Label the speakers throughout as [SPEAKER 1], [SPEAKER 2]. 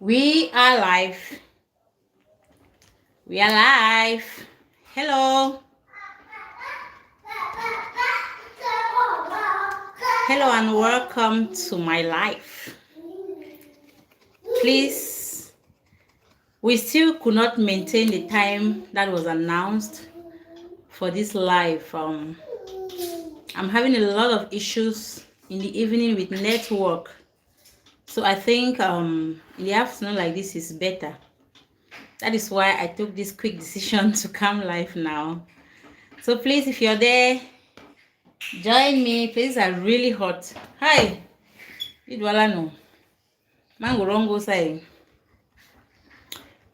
[SPEAKER 1] We are live. We are live. Hello. Hello and welcome to my life. Please, we still could not maintain the time that was announced for this live. I'm having a lot of issues in the evening with network. So I think in the afternoon like this is better. That is why I took this quick decision to come live now. So please, if you're there, join me. Places are really hot. Hi. Idwala no. Mango Rongo say.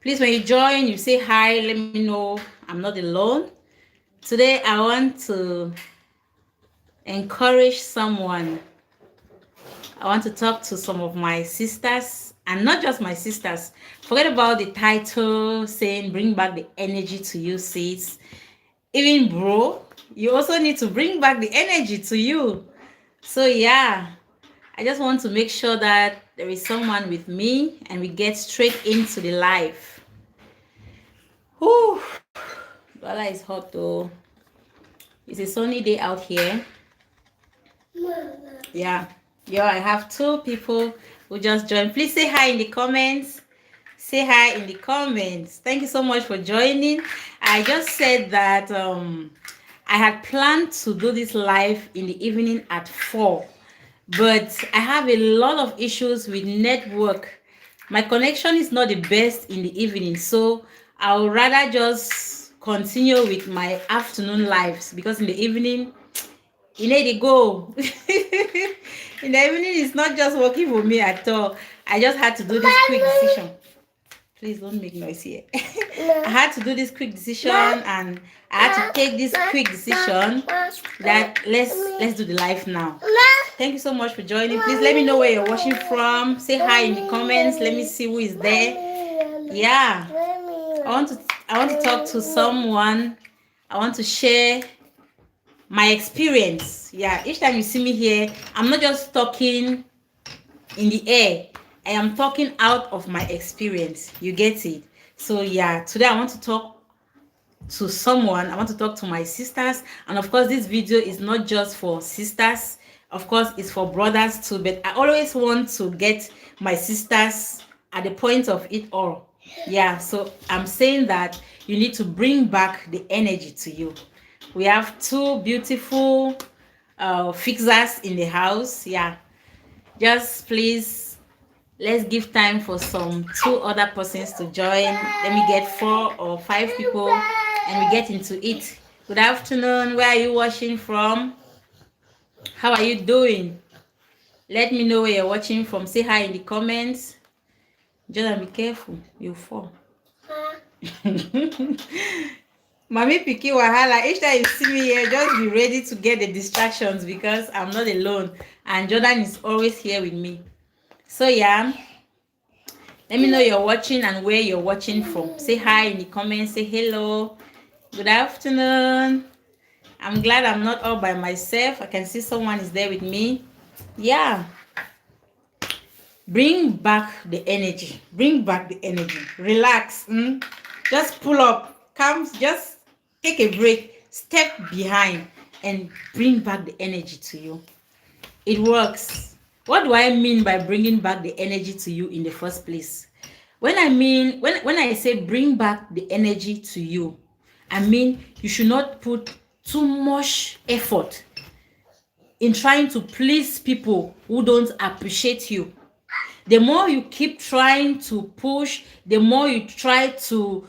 [SPEAKER 1] Please, when you join, you say hi. Let me know I'm not alone. Today, I want to encourage someone. I want to talk to some of my sisters, and not just my sisters. Forget about the title saying bring back the energy to you, sis. Even bro, you also need to bring back the energy to you. So yeah, I just want to make sure that there is someone with me and we get straight into the life. Whew, Bala is hot though. It's a sunny day out here. Yeah. Yo, I have two people who just joined. Please say hi in the comments. Say hi in the comments. Thank you so much for joining. I just said that I had planned to do this live in the evening at 4, but I have a lot of issues with network. My connection is not the best in the evening, so I would rather just continue with my afternoon lives, because in the evening you need to go. In the evening it's not just working for me at all. I just had to do this quick decision. Please don't make noise here. I had to do this quick decision, and I had to take this quick decision that let's do the live now. Thank you so much for joining. Please let me know where you're watching from. Say hi in the comments. Let me see who is there. Yeah. I want to talk to someone. I want to share my experience. Yeah, each time you see me here, I'm not just talking in the air. I am talking out of my experience. You get it? So yeah, today I want to talk to someone. I want to talk to my sisters, and of course this video is not just for sisters. Of course it's for brothers too, but I always want to get my sisters at the point of it all. Yeah, so I'm saying that you need to bring back the energy to you. We have two beautiful fixers in the house. Yeah, just please, let's give time for some two other persons to join. Let me get 4 or 5 people and we get into it. Good afternoon. Where are you watching from? How are you doing? Let me know where you're watching from. Say hi in the comments. Jordan, be careful. You'll fall. Mami Piki Wahala. Each time you see me here, just be ready to get the distractions, because I'm not alone. And Jordan is always here with me. So yeah. Let me know you're watching and where you're watching from. Say hi in the comments. Say hello. Good afternoon. I'm glad I'm not all by myself. I can see someone is there with me. Yeah. Bring back the energy. Bring back the energy. Relax. Just pull up. Come. Just take a break. Step behind and bring back the energy to you. It works. What do I mean by bringing back the energy to you in the first place? When I say bring back the energy to you, I mean you should not put too much effort in trying to please people who don't appreciate you. The more you keep trying to push, the more you try to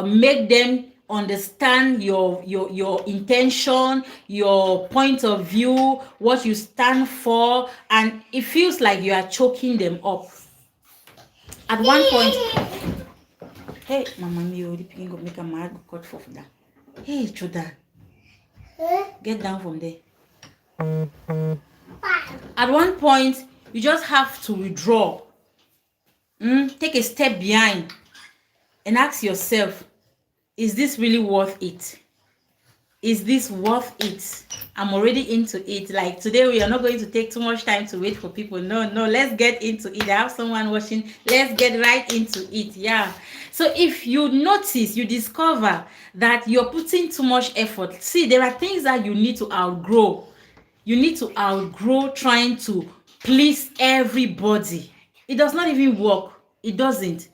[SPEAKER 1] make them understand your intention, your point of view, what you stand for, and it feels like you are choking them up. At one point, hey, Mama, you picking up make a mad cut for that. Hey, Jordan, get down from there. At one point, you just have to withdraw. Take a step behind and ask yourself, is this really worth it? Is this worth it? I'm already into it. Like today, we are not going to take too much time to wait for people. No, no, let's get into it. I have someone watching. Let's get right into it. Yeah. So if you notice, you discover that you're putting too much effort. See, there are things that you need to outgrow. You need to outgrow trying to please everybody. It does not even work. It doesn't.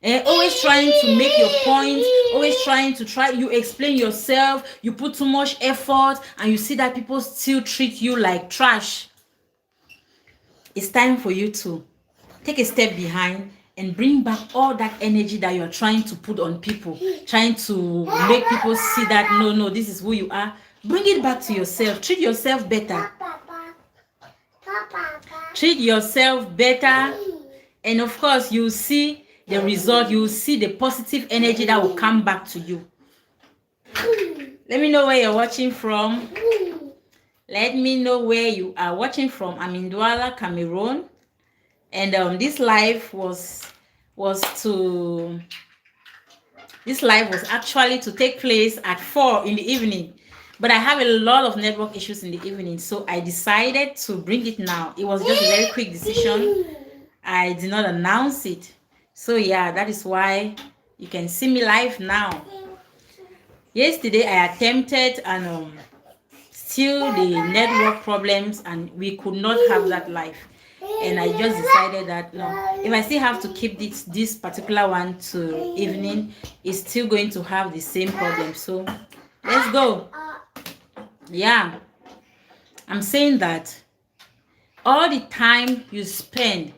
[SPEAKER 1] Always trying to make your point, always trying to you explain yourself, you put too much effort, and you see that people still treat you like trash. It's time for you to take a step behind and bring back all that energy that you're trying to put on people, trying to make people see that no, this is who you are. Bring it back to yourself. Treat yourself better. Treat yourself better, and of course you see the result. You will see the positive energy that will come back to you. Let me know where you're watching from. Let me know where you are watching from. I'm in Douala, Cameroon, and this live was actually to take place at 4 in the evening, but I have a lot of network issues in the evening, so I decided to bring it now. It was just a very quick decision. I did not announce it. So yeah, that is why you can see me live now. Yesterday I attempted, and still the network problems, and we could not have that live. And I just decided that no, if I still have to keep this particular one to evening, it's still going to have the same problem. So let's go. Yeah, I'm saying that all the time you spend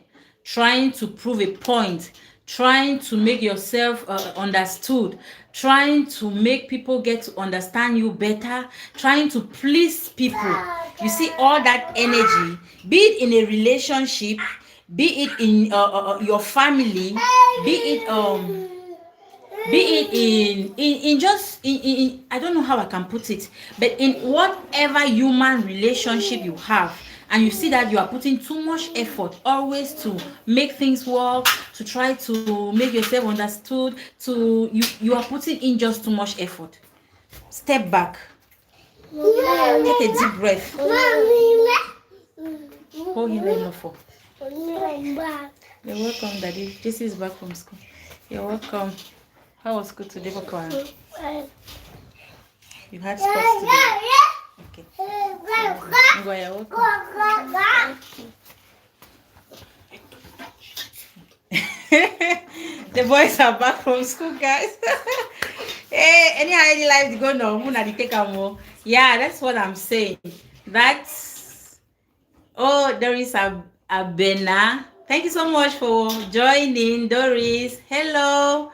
[SPEAKER 1] trying to prove a point, trying to make yourself understood, trying to make people get to understand you better, trying to please people. You see all that energy, be it in a relationship, be it in your family, be it in just in I don't know how I can put it, but in whatever human relationship you have, and you see that you are putting too much effort always to make things work, to try to make yourself understood, you are putting in just too much effort. Step back. Take a deep breath. Hold him enough for. You're welcome, Daddy. This is back from school. You're welcome. How was school today, Papa? You had sports today. Okay. You're welcome. The boys are back from school, guys. Hey, any life go no? Yeah, that's what I'm saying. That's there is a Bena. Thank you so much for joining, Doris. Hello.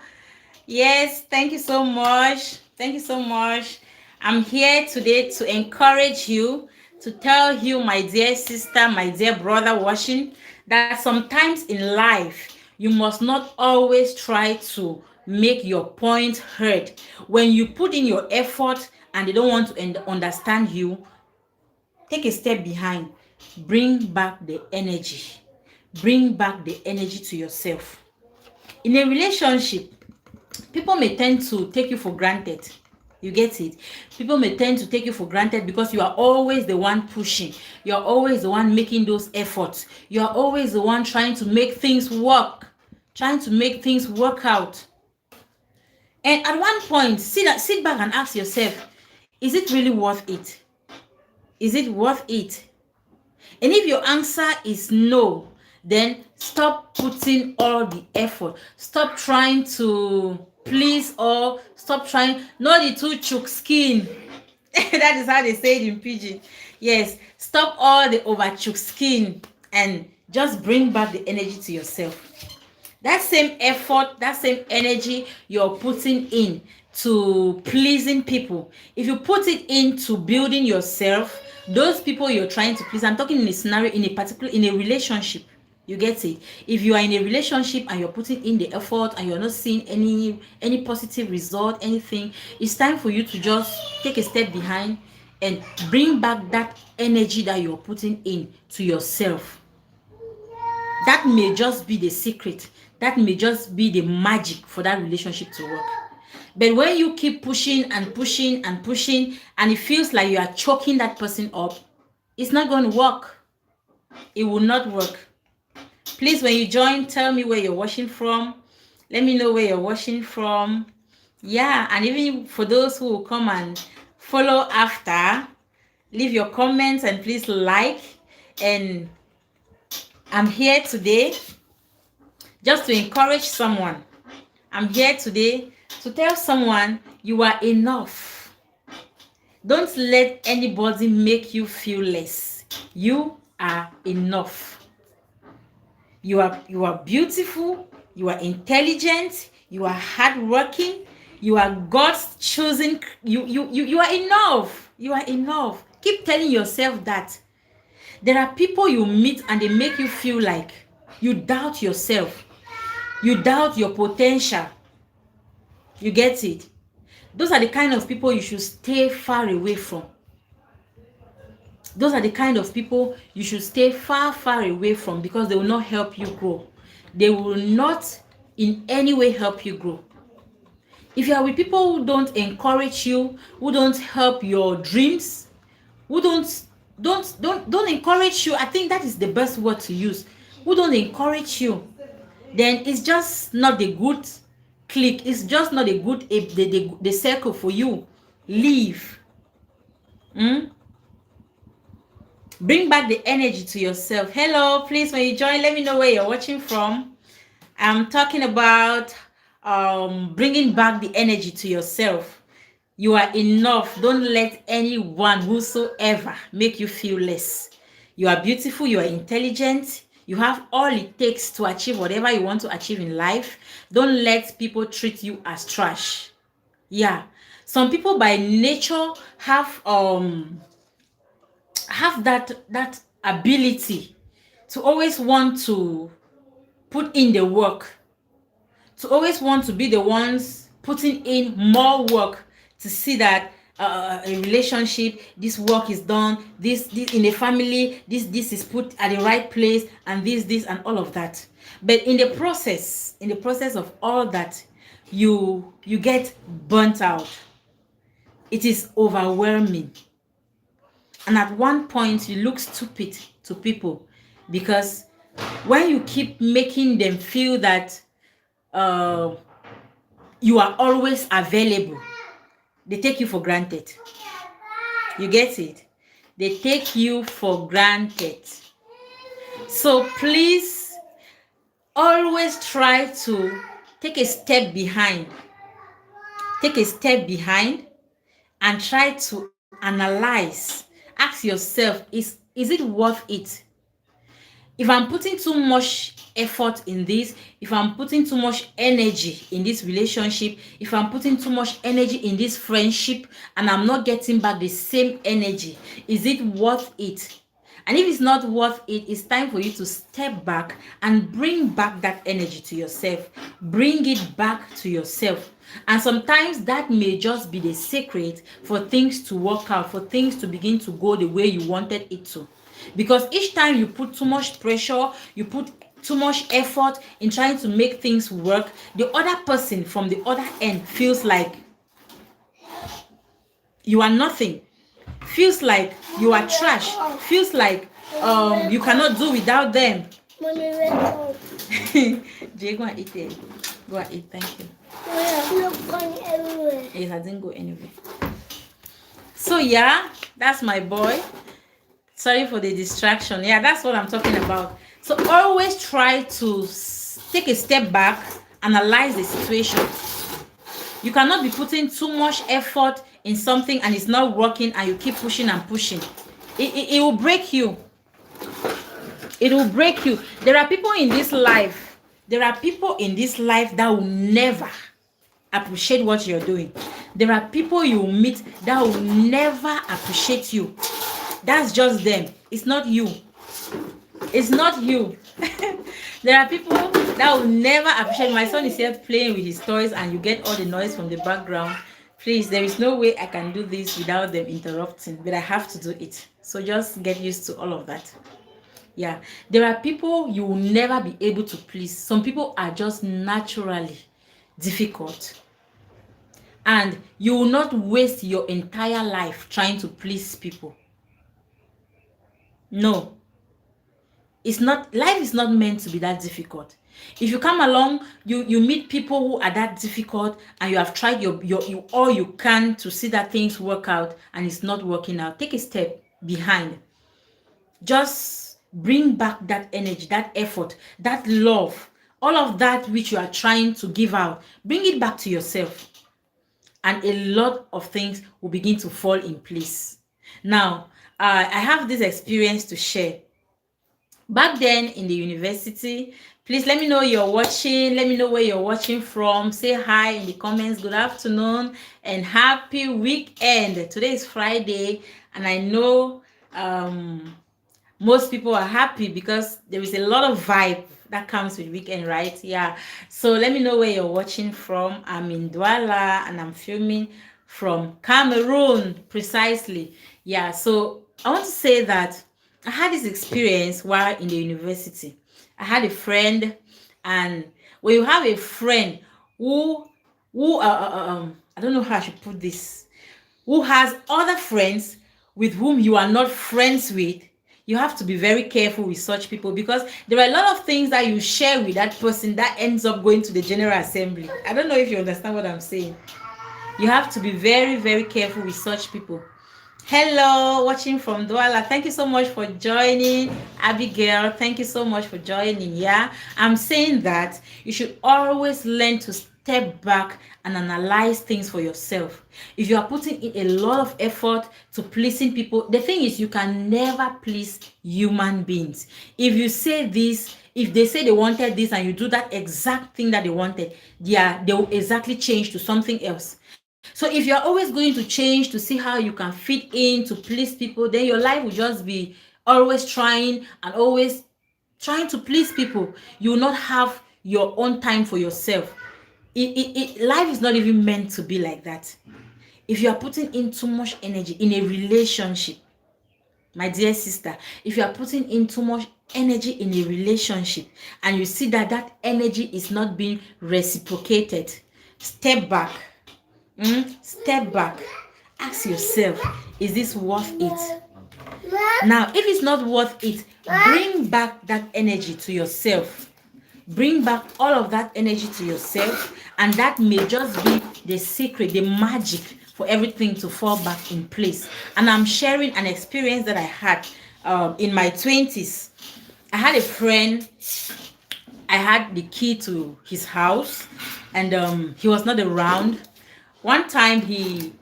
[SPEAKER 1] Yes, thank you so much. Thank you so much. I'm here today to encourage you, to tell you, my dear sister, my dear brother watching, that sometimes in life, you must not always try to make your point heard. When you put in your effort and they don't want to understand you, take a step behind. Bring back the energy. Bring back the energy to yourself. In a relationship, people may tend to take you for granted. You get it? People may tend to take you for granted because you are always the one pushing. You are always the one making those efforts. You are always the one trying to make things work, trying to make things work out. And at one point, sit back and ask yourself, is it really worth it? Is it worth it? And if your answer is no, then stop putting all the effort. Stop trying to please, or stop trying, not the too chook skin. That is how they say it in pidgin. Yes, stop all the over chook skin and just bring back the energy to yourself. That same effort, that same energy you're putting in to pleasing people, if you put it into building yourself, those people you're trying to please, I'm talking in a scenario, in a relationship. You get it? If you are in a relationship and you're putting in the effort and you're not seeing any positive result, anything, it's time for you to just take a step behind and bring back that energy that you're putting in to yourself. That may just be the secret. That may just be the magic for that relationship to work. But when you keep pushing and pushing and pushing, and it feels like you are choking that person up, it's not going to work. It will not work. Please, when you join, tell me where you're watching from. Let me know where you're watching from. Yeah, and even for those who will come and follow after, leave your comments and please like. And I'm here today just to encourage someone. I'm here today to tell someone you are enough. Don't let anybody make you feel less. You are enough. You are beautiful, you are intelligent, you are hardworking, you are God's chosen. You are enough. You are enough. Keep telling yourself that. There are people you meet and they make you feel like you doubt yourself. You doubt your potential. You get it? Those are the kind of people you should stay far away from. Those are the kind of people you should stay far away from, because they will not help you grow. They will not in any way help you grow. If you are with people who don't encourage you, who don't help your dreams, who don't encourage you, I think that is the best word to use. Who don't encourage you, then it's just not a good click. It's just not a good the circle for you. Leave. Bring back the energy to yourself. Hello, please, when you join, let me know where you're watching from. I'm talking about bringing back the energy to yourself. You are enough. Don't let anyone whosoever make you feel less. You are beautiful. You are intelligent. You have all it takes to achieve whatever you want to achieve in life. Don't let people treat you as trash. Yeah. Some people by nature have that ability to always want to put in the work, to always want to be the ones putting in more work to see that a relationship, this work is done, this in a family, this is put at the right place, and this and all of that. But in the process of all that, you get burnt out. It is overwhelming. And at one point, you look stupid to people, because when you keep making them feel that you are always available, they take you for granted. You get it? They take you for granted. So please, always try to take a step behind. Take a step behind and try to analyze. Ask yourself, is it worth it? If I'm putting too much effort in this, if I'm putting too much energy in this relationship, if I'm putting too much energy in this friendship and I'm not getting back the same energy, is it worth it? And if it's not worth it, it's time for you to step back and bring back that energy to yourself. Bring it back to yourself. And sometimes that may just be the secret for things to work out, for things to begin to go the way you wanted it to. Because each time you put too much pressure, you put too much effort in trying to make things work, the other person from the other end feels like you are nothing, feels like you are trash, feels like you cannot do without them. Jay, go and eat it. Go and eat, thank you. It's not going everywhere. It hasn't go anywhere. So yeah, that's my boy. Sorry for the distraction. Yeah, that's what I'm talking about. So always try to take a step back, analyze the situation. You cannot be putting too much effort in something and it's not working, and you keep pushing and pushing. It will break you. It will break you. There are people in this life. There are people in this life that will never appreciate what you're doing. There are people you meet that will never appreciate you. That's just them. It's not you. It's not you. There are people that will never appreciate. My son is here playing with his toys and you get all the noise from the background. Please, there is no way I can do this without them interrupting, but I have to do it. So just get used to all of that. Yeah, there are people you will never be able to please. Some people are just naturally difficult. And you will not waste your entire life trying to please people. No, it's not. Life is not meant to be that difficult. If you come along, you meet people who are that difficult, and you have tried your all you can to see that things work out, and it's not working out, take a step behind. Just bring back that energy, that effort, that love, all of that which you are trying to give out, bring it back to yourself, and a lot of things will begin to fall in place. Now, I have this experience to share. Back then in the university, please let me know you're watching. Let me know where you're watching from. Say hi in the comments. Good afternoon and happy weekend. Today is Friday, and I know most people are happy because there is a lot of vibe that comes with weekend, right? Yeah. So let me know where you're watching from. I'm in Douala and I'm filming from Cameroon, precisely. Yeah. So I want to say that I had this experience while in the university. I had a friend, and when you have a friend who I don't know how I should put this, who has other friends with whom you are not friends with, you have to be very careful with such people, because there are a lot of things that you share with that person that ends up going to the General Assembly. I don't know if you understand what I'm saying. You have to be very, very careful with such people. Hello, watching from Douala. Thank you so much for joining. Abigail, thank you so much for joining. Yeah, I'm saying that you should always learn to step back and analyze things for yourself. If you are putting in a lot of effort to pleasing people, the thing is, you can never please human beings. If you say this, if they say they wanted this and you do that exact thing that they wanted, they will exactly change to something else. So if you're always going to change to see how you can fit in to please people, then your life will just be always trying and always trying to please people. You will not have your own time for yourself. Life is not even meant to be like that. If you are putting in too much energy in a relationship, my dear sister, if you are putting in too much energy in a relationship and you see that that energy is not being reciprocated, step back. Step back. Ask yourself, is this worth it? Now, if it's not worth it, bring back that energy to yourself. Bring back all of that energy to yourself, and that may just be the secret, the magic for everything to fall back in place. And I'm sharing an experience that I had in my 20s. I had a friend. I had the key to his house, and he was not around. One time he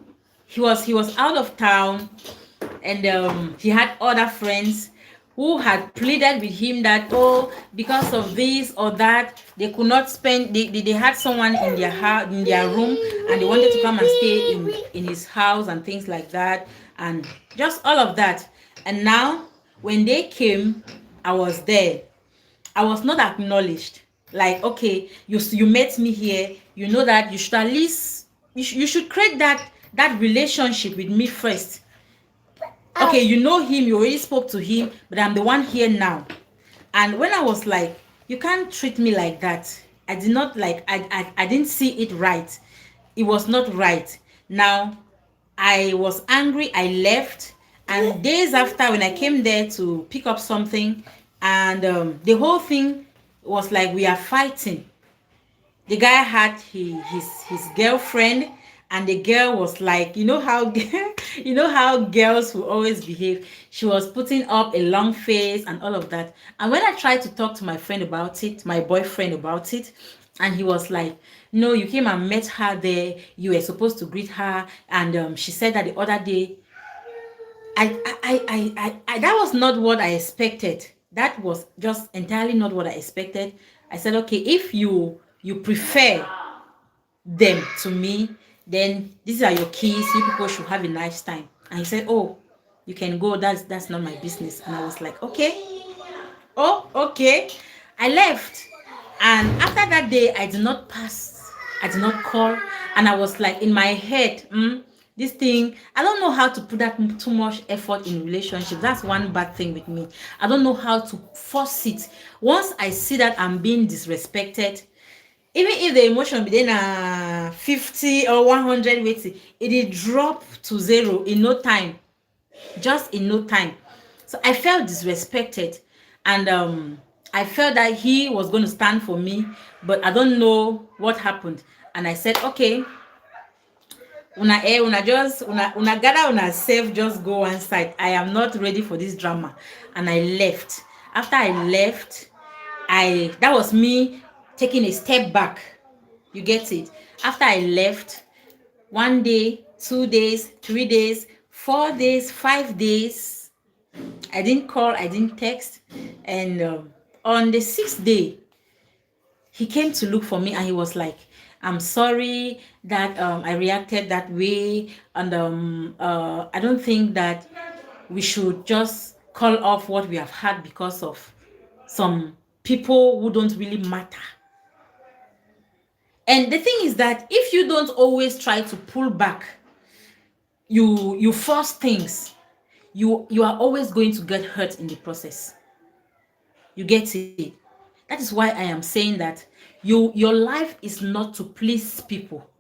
[SPEAKER 1] was out of town, and he had other friends who had pleaded with him that, oh, because of this or that, they could not spend, they had someone in their house, in their room, and they wanted to come and stay in his house and things like that, and just all of that. And now when they came, I was there. I was not acknowledged. Like, okay, you met me here, you know that you should at least you should create that relationship with me first. Okay, you know him, you already spoke to him, but I'm the one here now. And when I was like, you can't treat me like that, I did not like, I didn't see it right. It was not right. Now I was angry, I left, and days after, when I came there to pick up something, and the whole thing was like we are fighting. The guy had his girlfriend, and the girl was like, you know how you know how girls will always behave. She was putting up a long face and all of that. And when I tried to talk to my friend about it, my boyfriend about it, and he was like, no, you came and met her there, you were supposed to greet her, and she said that the other day. I that was not what I expected. That was just entirely not what I expected. I said, okay, if you prefer them to me, then these are your keys. You people should have a nice time. And he said, oh, you can go. That's not my business. And I was like, okay. Oh, okay. I left. And after that day, I did not pass. I did not call. And I was like, in my head, this thing, I don't know how to put that too much effort in relationship. That's one bad thing with me. I don't know how to force it. Once I see that I'm being disrespected, Even if the emotion be then 50 or 100 waiting, it did drop to zero in no time, just in no time. So I felt disrespected, and I felt that he was going to stand for me, but I don't know what happened. And I said, okay, una just una gather una self, just go one side. I am not ready for this drama. And I left. After I left, that was me taking a step back. You get it? After I left, 1 day, 2 days, 3 days, 4 days, 5 days, I didn't call, I didn't text. And on the 6th day, he came to look for me, and he was like, I'm sorry that I reacted that way. And I don't think that we should just call off what we have had because of some people who don't really matter. And the thing is that if you don't always try to pull back, you force things, you are always going to get hurt in the process. You get it? That is why I am saying that your life is not to please people.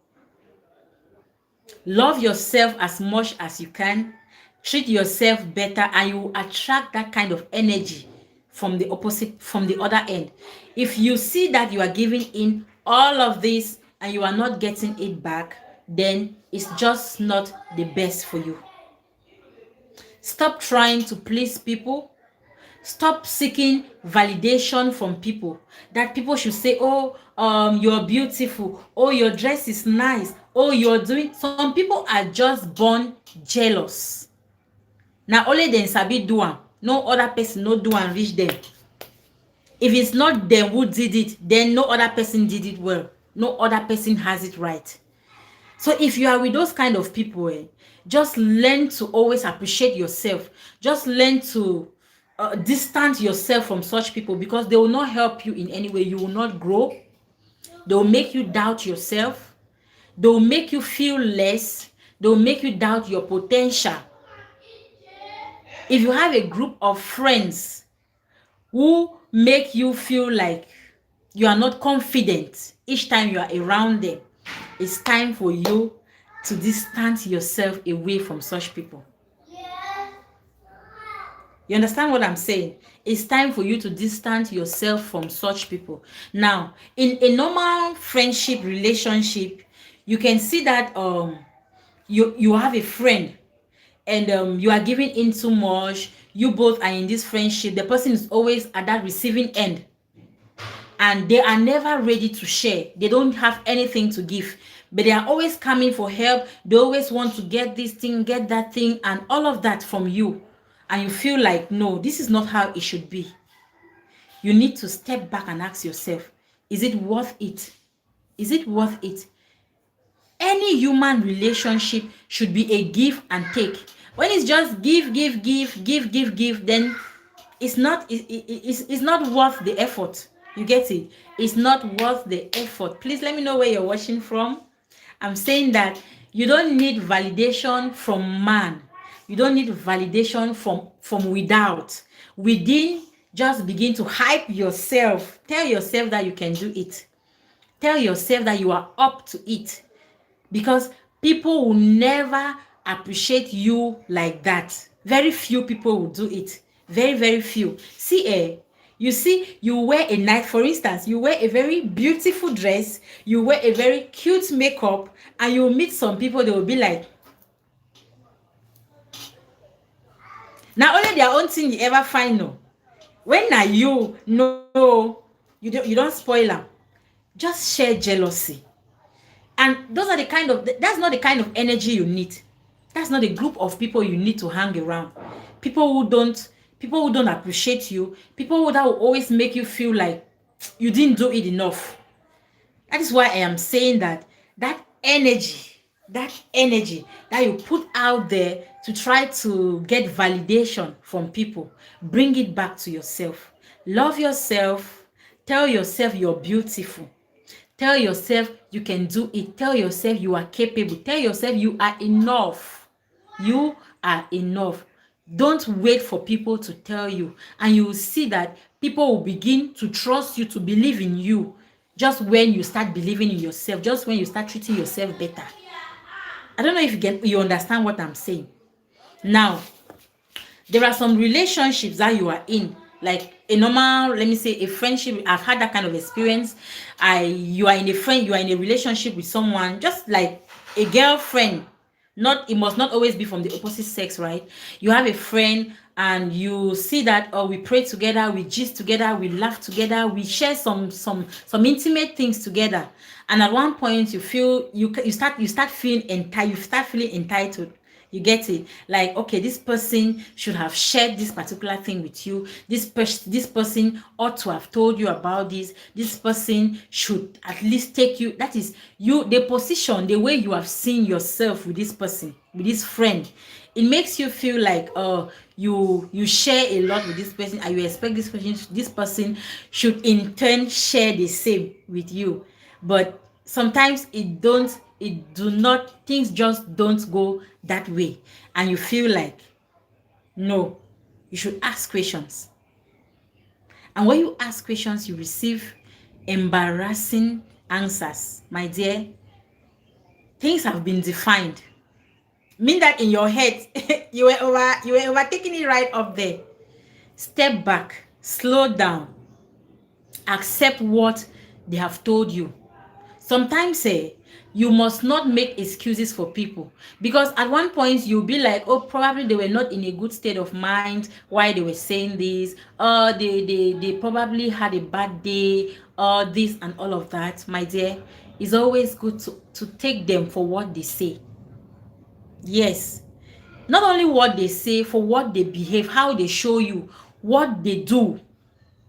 [SPEAKER 1] Love yourself as much as you can. Treat yourself better, and you attract that kind of energy from the opposite, from the other end. If you see that you are giving in all of this and you are not getting it back, then it's just not the best for you. Stop trying to please people. Stop seeking validation from people. That people should say, oh, you're beautiful. Oh, your dress is nice. Oh, you're doing. Some people are just born jealous. Now only them sabi do am. No other person no do and reach them. If it's not them who did it, then no other person did it well. No other person has it right. So if you are with those kind of people, just learn to always appreciate yourself. Just learn to distance yourself from such people, because they will not help you in any way. You will not grow. They will make you doubt yourself. They will make you feel less. They will make you doubt your potential. If you have a group of friends who make you feel like you are not confident each time you are around them, it's time for you to distance yourself away from such people. You understand what I'm saying? It's time for you to distance yourself from such people. Now, in a normal friendship relationship, you can see that you have a friend, and you are giving in too much. You both are in this friendship. The person is always at that receiving end, and they are never ready to share. They don't have anything to give, but they are always coming for help. They always want to get this thing, get that thing, and all of that from you. And you feel like, no, this is not how it should be. You need to step back and ask yourself, is it worth it? Is it worth it? Any human relationship should be a give and take. When it's just give, then it's not worth the effort. You get it? It's not worth the effort. Please let me know where you're watching from. I'm saying that you don't need validation from man. You don't need validation from without. Within, just begin to hype yourself. Tell yourself that you can do it. Tell yourself that you are up to it. Because people will never appreciate you like that. Very few people will do it. Very, very few. See, you see, you wear a nice, for instance, you wear a very beautiful dress, you wear a very cute makeup, and you meet some people, they will be like, now only their own thing you ever find, no. When na you, no, you don't spoil them. Just share jealousy. And those are that's not the kind of energy you need. That's not a group of people you need to hang around. People who don't appreciate you, people that will always make you feel like you didn't do it enough. That is why I am saying that energy that you put out there to try to get validation from people, bring it back to yourself. Love yourself. Tell yourself you're beautiful. Tell yourself you can do it. Tell yourself you are capable. Tell yourself you are enough. You are enough. Don't wait for people to tell you. And you will see that people will begin to trust you, to believe in you. just when you start believing in yourself, just when you start treating yourself better. I don't know if you understand what I'm saying. Now, there are some relationships that you are in, like a normal, let me say, a friendship. I've had that kind of experience. You are in a friend, you are in a relationship with someone, just like a girlfriend. Not, it must not always be from the opposite sex, right? You have a friend and you see that, oh, we pray together, we gist together, we laugh together, we share some intimate things together. And at one point you feel you start feeling entitled, you start feeling entitled. You get it? Like, okay, this person should have shared this particular thing with you. This person ought to have told you about this. This person should at least take you. That is you, the position, the way you have seen yourself with this person, with this friend. It makes you feel like you share a lot with this person, and you expect this person should in turn share the same with you. But sometimes it do not, things just don't go that way, and you feel like, no, you should ask questions. And when you ask questions, you receive embarrassing answers. My dear, things have been defined. Mean that in your head you were overtaking it right up there. Step back, slow down, accept what they have told you. Sometimes you must not make excuses for people, because at one point you'll be like, oh, probably they were not in a good state of mind why they were saying this, or they probably had a bad day, or this and all of that. My dear, it's always good to take them for what they say. Yes, not only what they say, for what they behave, how they show you, what they do.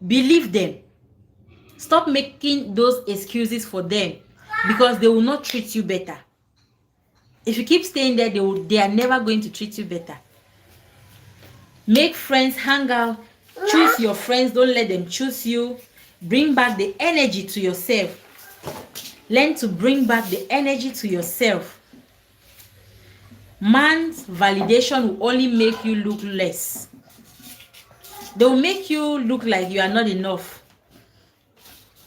[SPEAKER 1] Believe them. Stop making those excuses for them, because they will not treat you better. If you keep staying there, they are never going to treat you better. Make friends, hang out, choose your friends, don't let them choose you. Bring back the energy to yourself. Learn to bring back the energy to yourself. Man's validation will only make you look less. They will make you look like you are not enough.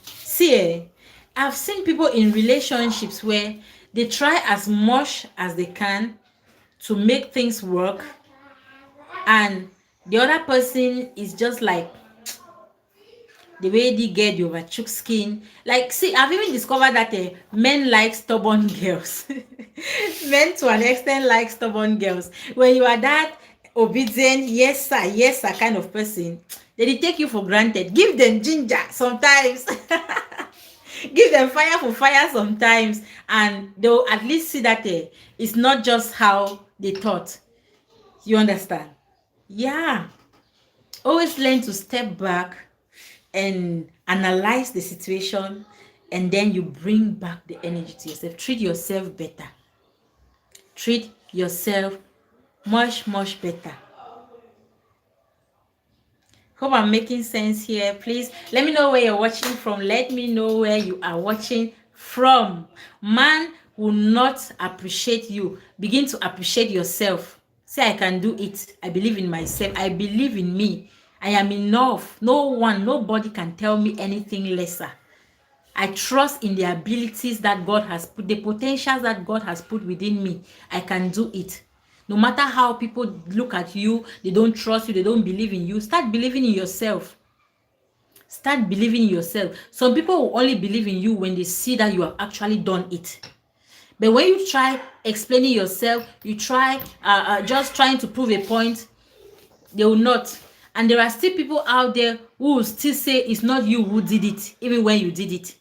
[SPEAKER 1] See, I've seen people in relationships where they try as much as they can to make things work, and the other person is just like, the way they get the overchook skin. Like, see, I've even discovered that men like stubborn girls. Men to an extent like stubborn girls. When you are that obedient, yes sir kind of person, they take you for granted. Give them ginger sometimes. Give them fire for fire sometimes, and they'll at least see that it's not just how they thought. You understand? Yeah. Always learn to step back and analyze the situation, and then you bring back the energy to yourself. Treat yourself better. Treat yourself much better. Hope I'm making sense here. Please let me know where you're watching from. Let me know where you are watching from. Man will not appreciate you. Begin to appreciate yourself. Say, I can do it. I believe in myself. I believe in me. I am enough. Nobody can tell me anything lesser. I trust in the abilities that God has put, the potentials that God has put within me. I can do it. No matter how people look at you, they don't trust you, they don't believe in you. Start believing in yourself. Start believing in yourself. Some people will only believe in you when they see that you have actually done it. But when you try explaining yourself, you try just trying to prove a point, they will not. And there are still people out there who will still say it's not you who did it, even when you did it.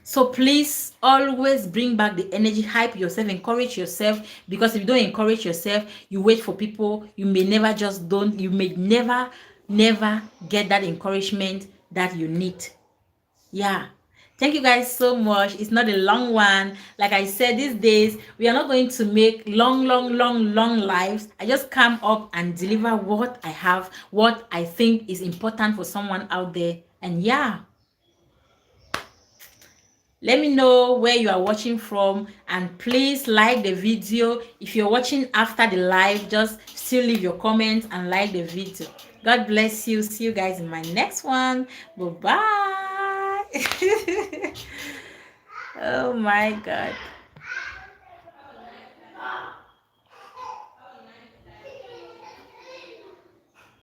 [SPEAKER 1] So please always bring back the energy, hype yourself, encourage yourself, because if you don't encourage yourself, you wait for people, you may never get that encouragement that you need. Yeah. Thank you guys so much. It's not a long one. Like I said, these days we are not going to make long lives. I just come up and deliver what I have, what I think is important for someone out there. And yeah, let me know where you are watching from, and please like the video. If you're watching after the live, just still leave your comments and like the video. God bless you. See you guys in my next one. Bye bye. Oh my God.